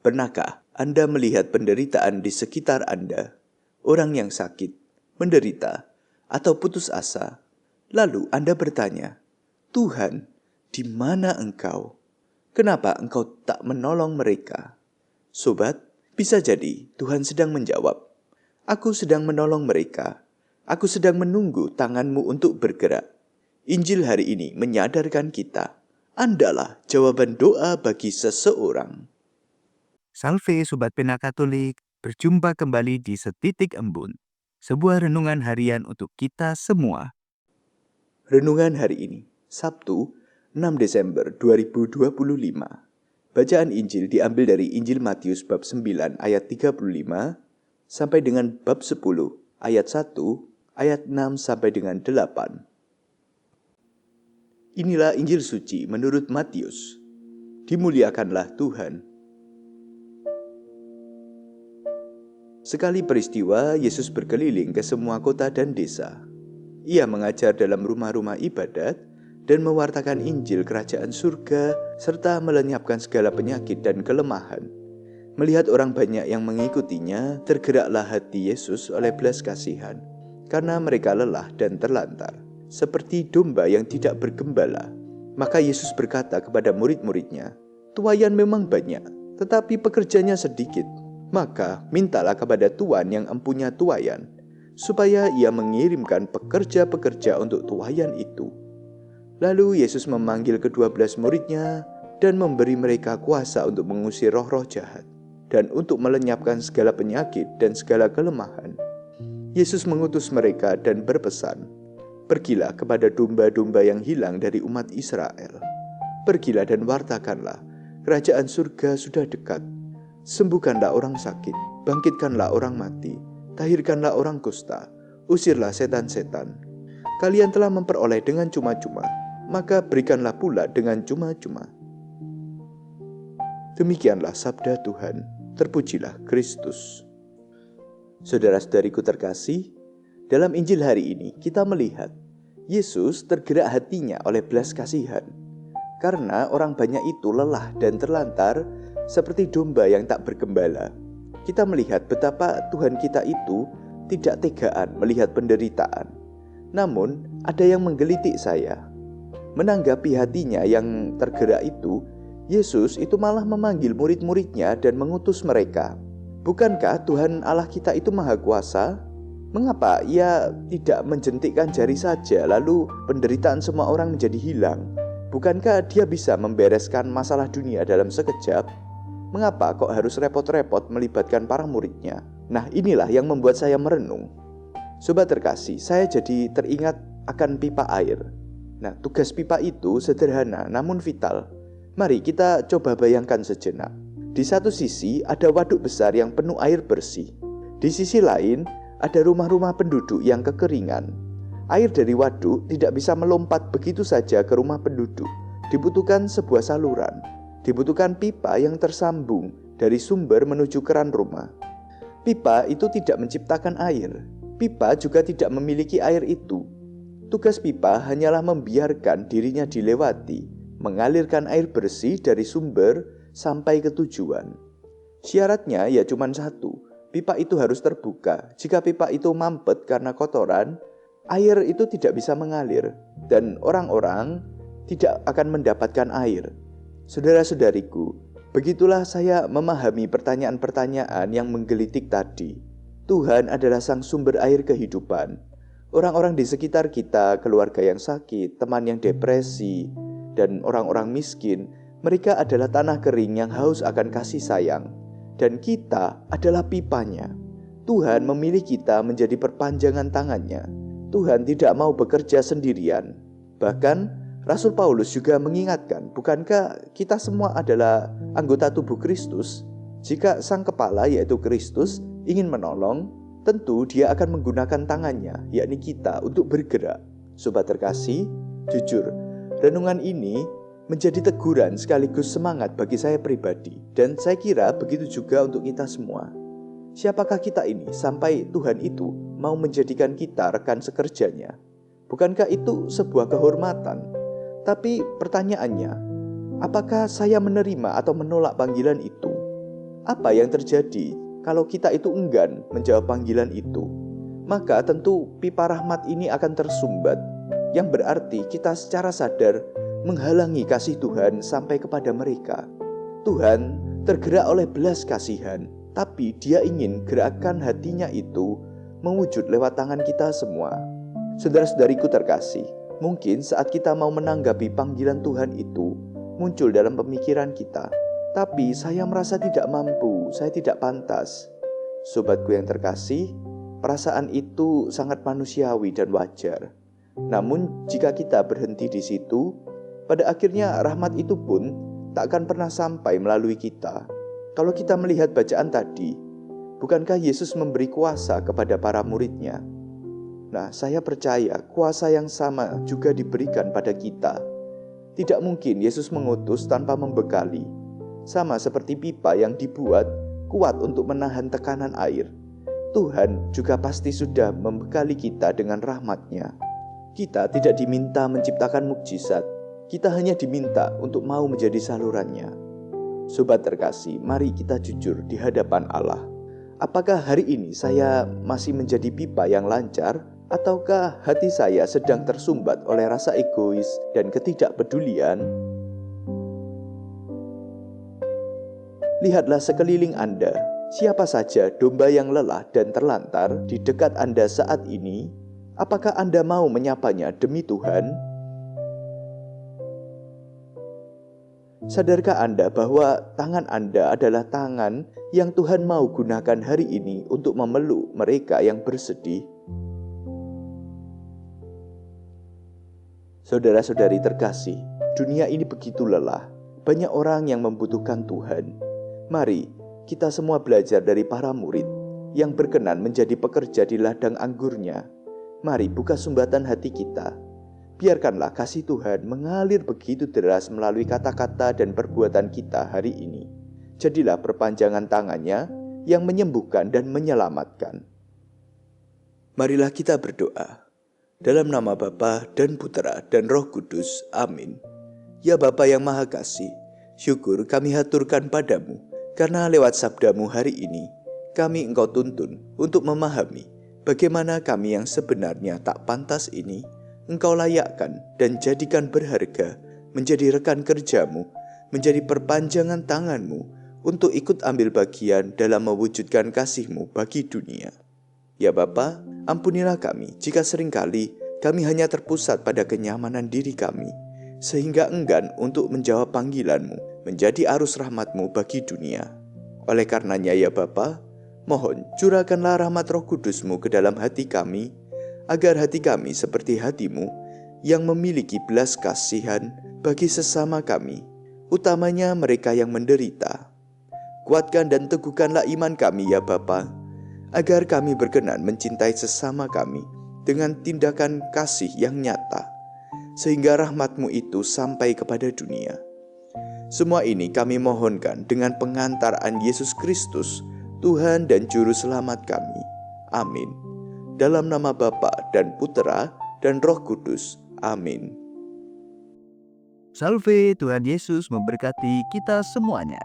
Pernahkah Anda melihat penderitaan di sekitar Anda? Orang yang sakit, menderita, atau putus asa. Lalu Anda bertanya, Tuhan, di mana Engkau? Kenapa Engkau tak menolong mereka? Sobat, bisa jadi Tuhan sedang menjawab, Aku sedang menolong mereka. Aku sedang menunggu tanganmu untuk bergerak. Injil hari ini menyadarkan kita, Andalah jawaban doa bagi seseorang. Salve Sobat Pena Katolik, berjumpa kembali di Setitik Embun, sebuah renungan harian untuk kita semua. Renungan hari ini, Sabtu, 6 Desember 2025. Bacaan Injil diambil dari Injil Matius bab 9 ayat 35 sampai dengan bab 10 ayat 1, ayat 6 sampai dengan 8. Inilah Injil suci menurut Matius. Dimuliakanlah Tuhan. Sekali peristiwa, Yesus berkeliling ke semua kota dan desa. Ia mengajar dalam rumah-rumah ibadat dan mewartakan Injil kerajaan surga serta melenyapkan segala penyakit dan kelemahan. Melihat orang banyak yang mengikutinya, tergeraklah hati Yesus oleh belas kasihan, karena mereka lelah dan terlantar, seperti domba yang tidak bergembala. Maka Yesus berkata kepada murid-muridnya, "Tuaian memang banyak, tetapi pekerjanya sedikit. Maka mintalah kepada Tuan yang empunya tuaian, supaya ia mengirimkan pekerja-pekerja untuk tuaian itu." Lalu Yesus memanggil ke-12 muridnya dan memberi mereka kuasa untuk mengusir roh-roh jahat dan untuk melenyapkan segala penyakit dan segala kelemahan. Yesus mengutus mereka dan berpesan, "Pergilah kepada domba-domba yang hilang dari umat Israel. Pergilah dan wartakanlah, kerajaan surga sudah dekat. Sembuhkanlah orang sakit, bangkitkanlah orang mati, tahirkanlah orang kusta, usirlah setan-setan. Kalian telah memperoleh dengan cuma-cuma, maka berikanlah pula dengan cuma-cuma." Demikianlah sabda Tuhan. Terpujilah Kristus. Saudara-saudariku terkasih, dalam Injil hari ini kita melihat Yesus tergerak hatinya oleh belas kasihan, karena orang banyak itu lelah dan terlantar seperti domba yang tak bergembala. Kita melihat betapa Tuhan kita itu tidak tegaan melihat penderitaan. Namun ada yang menggelitik saya. Menanggapi hatinya yang tergerak itu, Yesus itu malah memanggil murid-muridnya dan mengutus mereka. Bukankah Tuhan Allah kita itu maha kuasa? Mengapa ia tidak menjentikkan jari saja lalu penderitaan semua orang menjadi hilang? Bukankah dia bisa membereskan masalah dunia dalam sekejap? Mengapa kok harus repot-repot melibatkan para muridnya? Nah, inilah yang membuat saya merenung. Sobat terkasih, saya jadi teringat akan pipa air. Nah, tugas pipa itu sederhana namun vital. Mari kita coba bayangkan sejenak. Di satu sisi ada waduk besar yang penuh air bersih. Di sisi lain ada rumah-rumah penduduk yang kekeringan. Air dari waduk tidak bisa melompat begitu saja ke rumah penduduk. Dibutuhkan sebuah saluran. Dibutuhkan pipa yang tersambung dari sumber menuju keran rumah. Pipa itu tidak menciptakan air. Pipa juga tidak memiliki air itu. Tugas pipa hanyalah membiarkan dirinya dilewati, mengalirkan air bersih dari sumber sampai ke tujuan. Syaratnya ya cuma satu, pipa itu harus terbuka. Jika pipa itu mampet karena kotoran, air itu tidak bisa mengalir dan orang-orang tidak akan mendapatkan air. Saudara-saudariku, begitulah saya memahami pertanyaan-pertanyaan yang menggelitik tadi. Tuhan adalah sang sumber air kehidupan. Orang-orang di sekitar kita, keluarga yang sakit, teman yang depresi, dan orang-orang miskin, mereka adalah tanah kering yang haus akan kasih sayang. Dan kita adalah pipanya. Tuhan memilih kita menjadi perpanjangan tangannya. Tuhan tidak mau bekerja sendirian. Bahkan Rasul Paulus juga mengingatkan, bukankah kita semua adalah anggota tubuh Kristus? Jika sang kepala yaitu Kristus ingin menolong, tentu dia akan menggunakan tangannya, yakni kita, untuk bergerak. Sobat terkasih, jujur, renungan ini menjadi teguran sekaligus semangat bagi saya pribadi. Dan saya kira begitu juga untuk kita semua. Siapakah kita ini sampai Tuhan itu mau menjadikan kita rekan sekerjanya? Bukankah itu sebuah kehormatan? Tapi pertanyaannya, apakah saya menerima atau menolak panggilan itu? Apa yang terjadi kalau kita itu enggan menjawab panggilan itu? Maka tentu pipa rahmat ini akan tersumbat, yang berarti kita secara sadar menghalangi kasih Tuhan sampai kepada mereka. Tuhan tergerak oleh belas kasihan, tapi Dia ingin gerakan hatinya itu mewujud lewat tangan kita semua. Saudara-saudariku terkasih, mungkin saat kita mau menanggapi panggilan Tuhan itu muncul dalam pemikiran kita, tapi saya merasa tidak mampu, saya tidak pantas. Sobatku yang terkasih, perasaan itu sangat manusiawi dan wajar. Namun jika kita berhenti di situ, pada akhirnya rahmat itu pun tak akan pernah sampai melalui kita. Kalau kita melihat bacaan tadi, bukankah Yesus memberi kuasa kepada para murid-Nya? Nah, saya percaya kuasa yang sama juga diberikan pada kita. Tidak mungkin Yesus mengutus tanpa membekali. Sama seperti pipa yang dibuat kuat untuk menahan tekanan air. Tuhan juga pasti sudah membekali kita dengan rahmat-Nya. Kita tidak diminta menciptakan mukjizat. Kita hanya diminta untuk mau menjadi salurannya. Sobat terkasih, mari kita jujur di hadapan Allah. Apakah hari ini saya masih menjadi pipa yang lancar? Ataukah hati saya sedang tersumbat oleh rasa egois dan ketidakpedulian? Lihatlah sekeliling Anda. Siapa saja domba yang lelah dan terlantar di dekat Anda saat ini? Apakah Anda mau menyapanya demi Tuhan? Sadarkah Anda bahwa tangan Anda adalah tangan yang Tuhan mau gunakan hari ini untuk memeluk mereka yang bersedih? Saudara-saudari terkasih, dunia ini begitu lelah. Banyak orang yang membutuhkan Tuhan. Mari kita semua belajar dari para murid yang berkenan menjadi pekerja di ladang anggurnya. Mari buka sumbatan hati kita. Biarkanlah kasih Tuhan mengalir begitu deras melalui kata-kata dan perbuatan kita hari ini. Jadilah perpanjangan tangannya yang menyembuhkan dan menyelamatkan. Marilah kita berdoa. Dalam nama Bapa dan Putera dan Roh Kudus. Amin. Ya Bapa yang Maha Kasih, syukur kami haturkan padamu, karena lewat sabdamu hari ini, kami Engkau tuntun untuk memahami bagaimana kami yang sebenarnya tak pantas ini, Engkau layakkan dan jadikan berharga, menjadi rekan kerjamu, menjadi perpanjangan tanganmu, untuk ikut ambil bagian dalam mewujudkan kasih-Mu bagi dunia. Ya Bapa, ampunilah kami jika seringkali kami hanya terpusat pada kenyamanan diri kami, sehingga enggan untuk menjawab panggilan-Mu, menjadi arus rahmat-Mu bagi dunia. Oleh karenanya ya Bapa, mohon curahkanlah rahmat Roh Kudus-Mu ke dalam hati kami, agar hati kami seperti hati-Mu yang memiliki belas kasihan bagi sesama kami, utamanya mereka yang menderita. Kuatkan dan teguhkanlah iman kami ya Bapa, agar kami berkenan mencintai sesama kami dengan tindakan kasih yang nyata, sehingga rahmat-Mu itu sampai kepada dunia. Semua ini kami mohonkan dengan pengantaran Yesus Kristus, Tuhan dan Juru Selamat kami. Amin. Dalam nama Bapa dan Putera dan Roh Kudus. Amin. Salve, Tuhan Yesus memberkati kita semuanya.